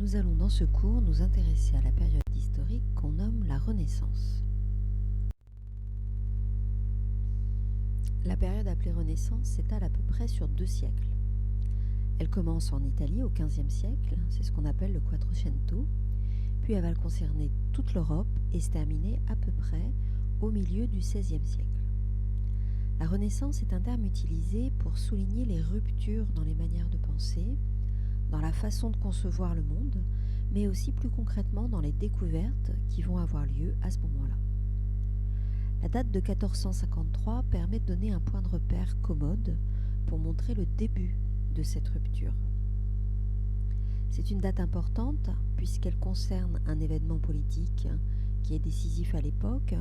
Nous allons dans ce cours nous intéresser à la période historique qu'on nomme la Renaissance. La période appelée Renaissance s'étale à peu près sur 2 siècles. Elle commence en Italie au XVe siècle, c'est ce qu'on appelle le Quattrocento, puis elle va concerner toute l'Europe et se terminer à peu près au milieu du XVIe siècle. La Renaissance est un terme utilisé pour souligner les ruptures dans les manières de penser, dans la façon de concevoir le monde, mais aussi plus concrètement dans les découvertes qui vont avoir lieu à ce moment-là. La date de 1453 permet de donner un point de repère commode pour montrer le début de cette rupture. C'est une date importante puisqu'elle concerne un événement politique qui est décisif à l'époque.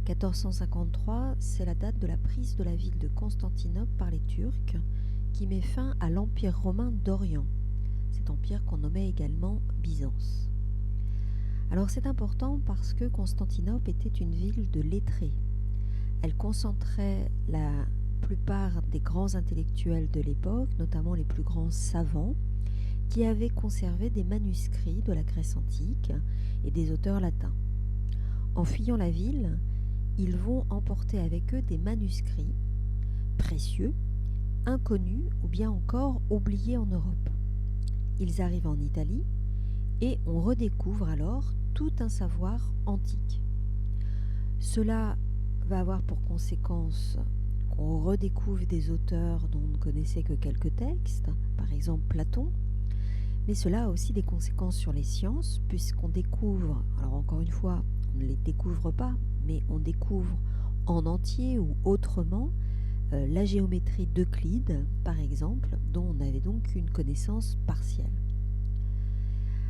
1453, c'est la date de la prise de la ville de Constantinople par les Turcs qui met fin à l'Empire romain d'Orient, cet empire qu'on nommait également Byzance. Alors c'est important parce que Constantinople était une ville de lettrés. Elle concentrait la plupart des grands intellectuels de l'époque, notamment les plus grands savants, qui avaient conservé des manuscrits de la Grèce antique et des auteurs latins. En fuyant la ville, ils vont emporter avec eux des manuscrits précieux, inconnus ou bien encore oubliés en Europe. Ils arrivent en Italie et on redécouvre alors tout un savoir antique. Cela va avoir pour conséquence qu'on redécouvre des auteurs dont on ne connaissait que quelques textes, par exemple Platon, mais cela a aussi des conséquences sur les sciences, puisqu'on découvre, alors encore une fois, on ne les découvre pas, mais on découvre en entier ou autrement la géométrie d'Euclide, par exemple, dont on avait donc une connaissance partielle.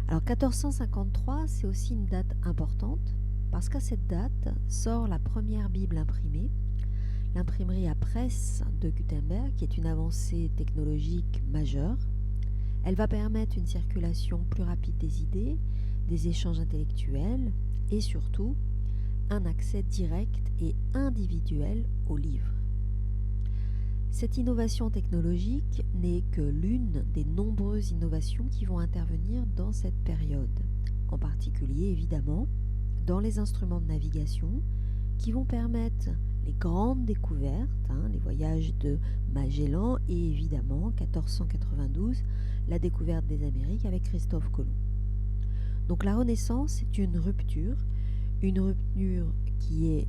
Alors 1453, c'est aussi une date importante, parce qu'à cette date sort la première Bible imprimée, l'imprimerie à presse de Gutenberg, qui est une avancée technologique majeure. Elle va permettre une circulation plus rapide des idées, des échanges intellectuels et surtout un accès direct et individuel aux livres. Cette innovation technologique n'est que l'une des nombreuses innovations qui vont intervenir dans cette période, en particulier évidemment dans les instruments de navigation qui vont permettre les grandes découvertes, les voyages de Magellan et évidemment 1492, la découverte des Amériques avec Christophe Colomb. Donc la Renaissance est une rupture qui est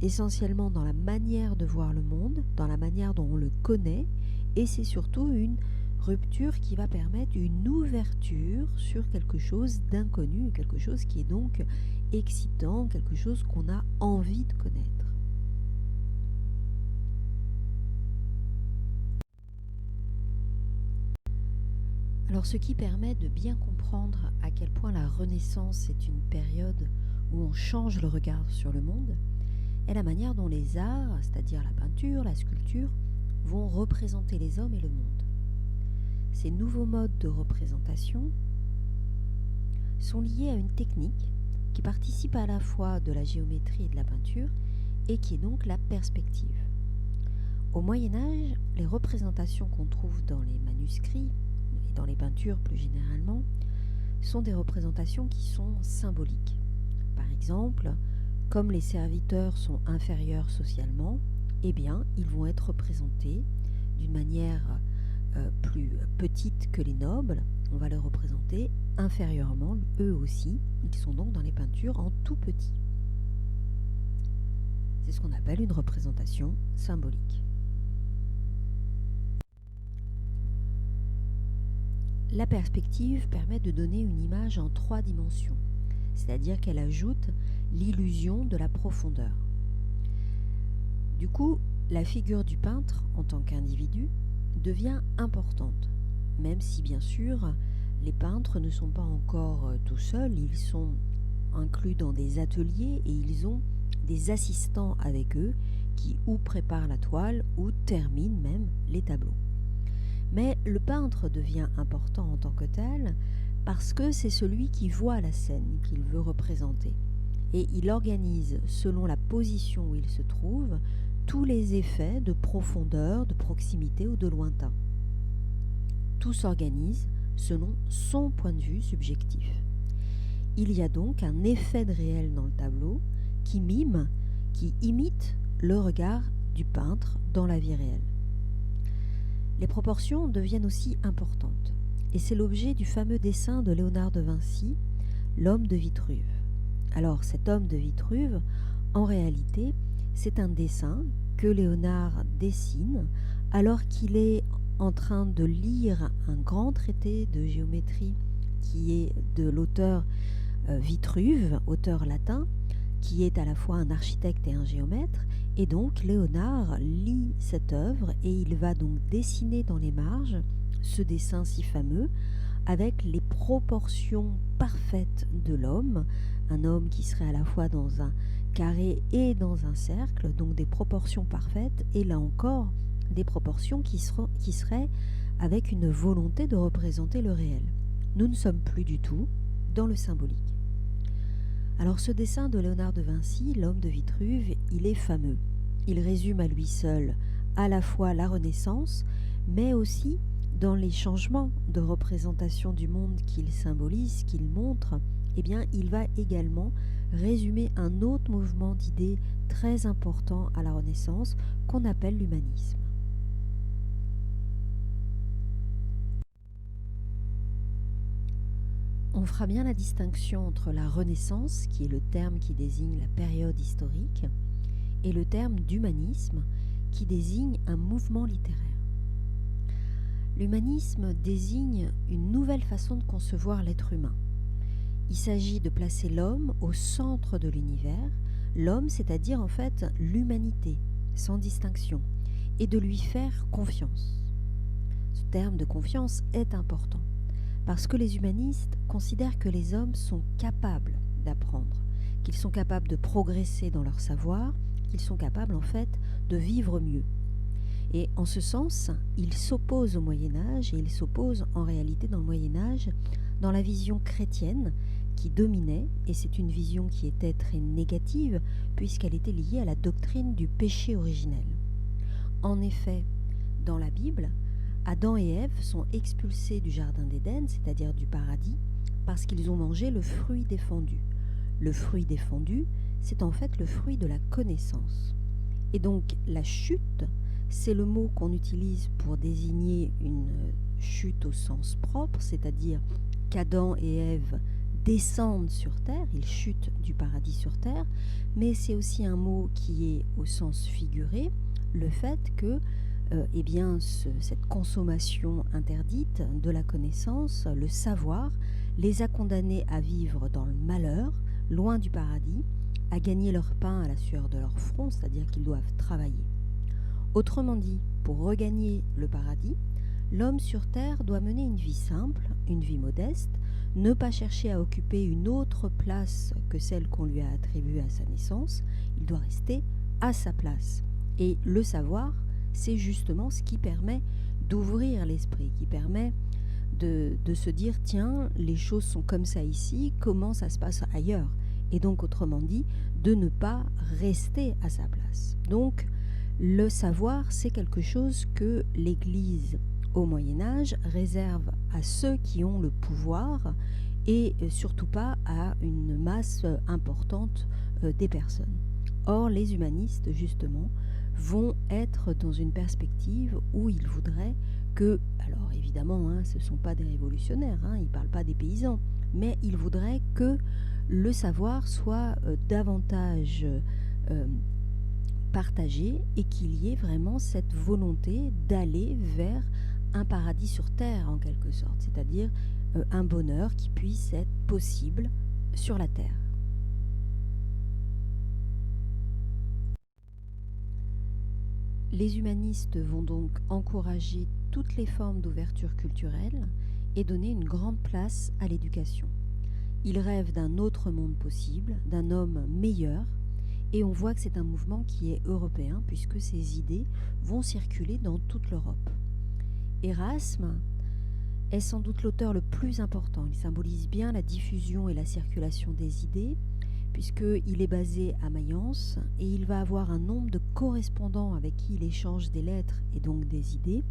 essentiellement dans la manière de voir le monde, dans la manière dont on le connaît, et c'est surtout une rupture qui va permettre une ouverture sur quelque chose d'inconnu, quelque chose qui est donc excitant, quelque chose qu'on a envie de connaître. Alors ce qui permet de bien comprendre à quel point la Renaissance est une période où on change le regard sur le monde, est la manière dont les arts, c'est-à-dire la peinture, la sculpture, vont représenter les hommes et le monde. Ces nouveaux modes de représentation sont liés à une technique qui participe à la fois de la géométrie et de la peinture et qui est donc la perspective. Au Moyen-Âge, les représentations qu'on trouve dans les manuscrits et dans les peintures plus généralement sont des représentations qui sont symboliques. Par exemple, comme les serviteurs sont inférieurs socialement, eh bien, ils vont être représentés d'une manière plus petite que les nobles. On va les représenter inférieurement, eux aussi. Ils sont donc dans les peintures en tout petit. C'est ce qu'on appelle une représentation symbolique. La perspective permet de donner une image en 3 dimensions, c'est-à-dire qu'elle ajoute l'illusion de la profondeur. Du coup, la figure du peintre en tant qu'individu devient importante, même si bien sûr les peintres ne sont pas encore tout seuls, ils sont inclus dans des ateliers et ils ont des assistants avec eux qui ou préparent la toile ou terminent même les tableaux. Mais le peintre devient important en tant que tel parce que c'est celui qui voit la scène qu'il veut représenter. Et il organise, selon la position où il se trouve, tous les effets de profondeur, de proximité ou de lointain. Tout s'organise selon son point de vue subjectif. Il y a donc un effet de réel dans le tableau qui imite le regard du peintre dans la vie réelle. Les proportions deviennent aussi importantes, et c'est l'objet du fameux dessin de Léonard de Vinci, l'homme de Vitruve. Alors cet homme de Vitruve, en réalité, c'est un dessin que Léonard dessine alors qu'il est en train de lire un grand traité de géométrie qui est de l'auteur Vitruve, auteur latin, qui est à la fois un architecte et un géomètre. Et donc Léonard lit cette œuvre et il va donc dessiner dans les marges ce dessin si fameux avec les proportions parfaites de l'homme, un homme qui serait à la fois dans un carré et dans un cercle, donc des proportions parfaites, et là encore des proportions qui seraient avec une volonté de représenter le réel. Nous ne sommes plus du tout dans le symbolique. Alors ce dessin de Léonard de Vinci, l'homme de Vitruve, il est fameux. Il résume à lui seul à la fois la Renaissance, mais aussi dans les changements de représentation du monde qu'il symbolise, qu'il montre, eh bien, il va également résumer un autre mouvement d'idées très important à la Renaissance qu'on appelle l'humanisme. On fera bien la distinction entre la Renaissance, qui est le terme qui désigne la période historique, et le terme d'humanisme, qui désigne un mouvement littéraire. L'humanisme désigne une nouvelle façon de concevoir l'être humain. Il s'agit de placer l'homme au centre de l'univers, l'homme, c'est-à-dire en fait l'humanité, sans distinction, et de lui faire confiance. Ce terme de confiance est important, parce que les humanistes considèrent que les hommes sont capables d'apprendre, qu'ils sont capables de progresser dans leur savoir, qu'ils sont capables en fait de vivre mieux. Et en ce sens, ils s'opposent au Moyen-Âge, et ils s'opposent en réalité dans le Moyen-Âge dans la vision chrétienne qui dominait, et c'est une vision qui était très négative puisqu'elle était liée à la doctrine du péché originel. En effet, dans la Bible, Adam et Ève sont expulsés du jardin d'Éden, c'est-à-dire du paradis, parce qu'ils ont mangé le fruit défendu. Le fruit défendu, c'est en fait le fruit de la connaissance. Et donc la chute, c'est le mot qu'on utilise pour désigner une chute au sens propre, c'est-à-dire qu'Adam et Ève descendent sur terre, ils chutent du paradis sur terre, mais c'est aussi un mot qui est au sens figuré, le fait que cette consommation interdite de la connaissance, le savoir, les a condamnés à vivre dans le malheur, loin du paradis, à gagner leur pain à la sueur de leur front, c'est-à-dire qu'ils doivent travailler. Autrement dit, pour regagner le paradis, l'homme sur terre doit mener une vie simple, une vie modeste, ne pas chercher à occuper une autre place que celle qu'on lui a attribuée à sa naissance, il doit rester à sa place. Et le savoir, c'est justement ce qui permet d'ouvrir l'esprit, qui permet de se dire, tiens, les choses sont comme ça ici, comment ça se passe ailleurs? Et donc, autrement dit, de ne pas rester à sa place. Donc, le savoir, c'est quelque chose que l'Église, au Moyen-Âge, réserve à ceux qui ont le pouvoir et surtout pas à une masse importante des personnes. Or, les humanistes, justement, vont être dans une perspective où ils voudraient que, alors évidemment, ce ne sont pas des révolutionnaires, ils ne parlent pas des paysans, mais ils voudraient que le savoir soit davantage partagé et qu'il y ait vraiment cette volonté d'aller vers un paradis sur terre en quelque sorte, c'est-à-dire un bonheur qui puisse être possible sur la terre. Les humanistes vont donc encourager toutes les formes d'ouverture culturelle et donner une grande place à l'éducation. Ils rêvent d'un autre monde possible, d'un homme meilleur, et on voit que c'est un mouvement qui est européen puisque ces idées vont circuler dans toute l'Europe. Erasme est sans doute l'auteur le plus important. Il symbolise bien la diffusion et la circulation des idées, puisqu'il est basé à Mayence et il va avoir un nombre de correspondants avec qui il échange des lettres et donc des idées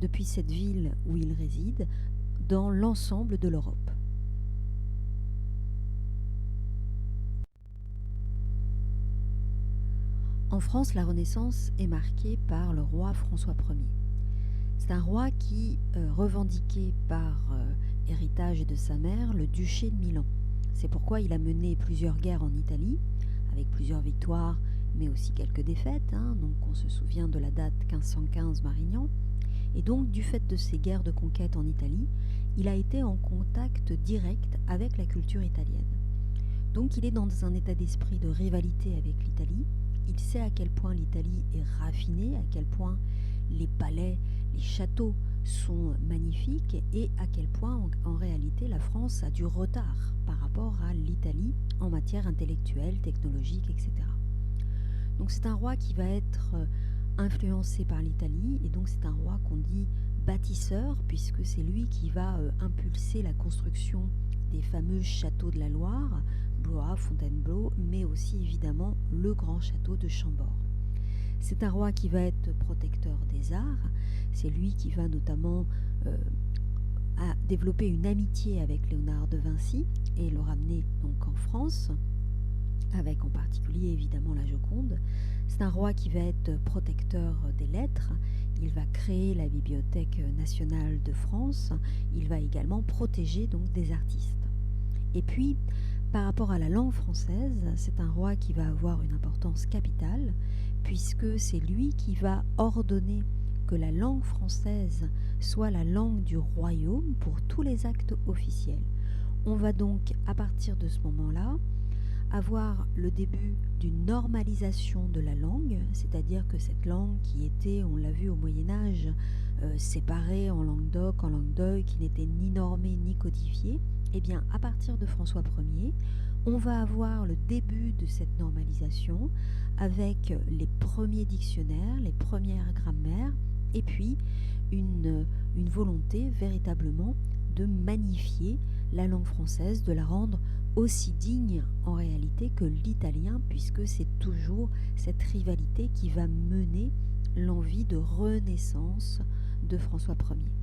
depuis cette ville où il réside dans l'ensemble de l'Europe. En France, la Renaissance est marquée par le roi François Ier. C'est un roi qui revendiquait par héritage de sa mère le duché de Milan. C'est pourquoi il a mené plusieurs guerres en Italie, avec plusieurs victoires, mais aussi quelques défaites. Donc on se souvient de la date 1515 Marignan. Et donc, du fait de ces guerres de conquête en Italie, il a été en contact direct avec la culture italienne. Donc il est dans un état d'esprit de rivalité avec l'Italie. Il sait à quel point l'Italie est raffinée, à quel point les palais, les châteaux sont magnifiques et à quel point en réalité la France a du retard par rapport à l'Italie en matière intellectuelle, technologique, etc. Donc c'est un roi qui va être influencé par l'Italie et donc c'est un roi qu'on dit bâtisseur puisque c'est lui qui va impulser la construction des fameux châteaux de la Loire, Blois, Fontainebleau, mais aussi évidemment le grand château de Chambord. C'est un roi qui va être protecteur des arts, c'est lui qui va notamment développer une amitié avec Léonard de Vinci et le ramener donc en France, avec en particulier évidemment la Joconde. C'est un roi qui va être protecteur des lettres, il va créer la Bibliothèque nationale de France, il va également protéger donc des artistes. Et puis, par rapport à la langue française, c'est un roi qui va avoir une importance capitale, puisque c'est lui qui va ordonner que la langue française soit la langue du royaume pour tous les actes officiels. On va donc, à partir de ce moment-là, avoir le début d'une normalisation de la langue, c'est-à-dire que cette langue qui était, on l'a vu au Moyen-Âge, séparée en langue d'oc, en langue d'oïl, qui n'était ni normée ni codifiée, eh bien, à partir de François Ier, on va avoir le début de cette normalisation avec les premiers dictionnaires, les premières grammaires, et puis une volonté véritablement de magnifier la langue française, de la rendre aussi digne en réalité que l'italien, puisque c'est toujours cette rivalité qui va mener l'envie de renaissance de François Ier.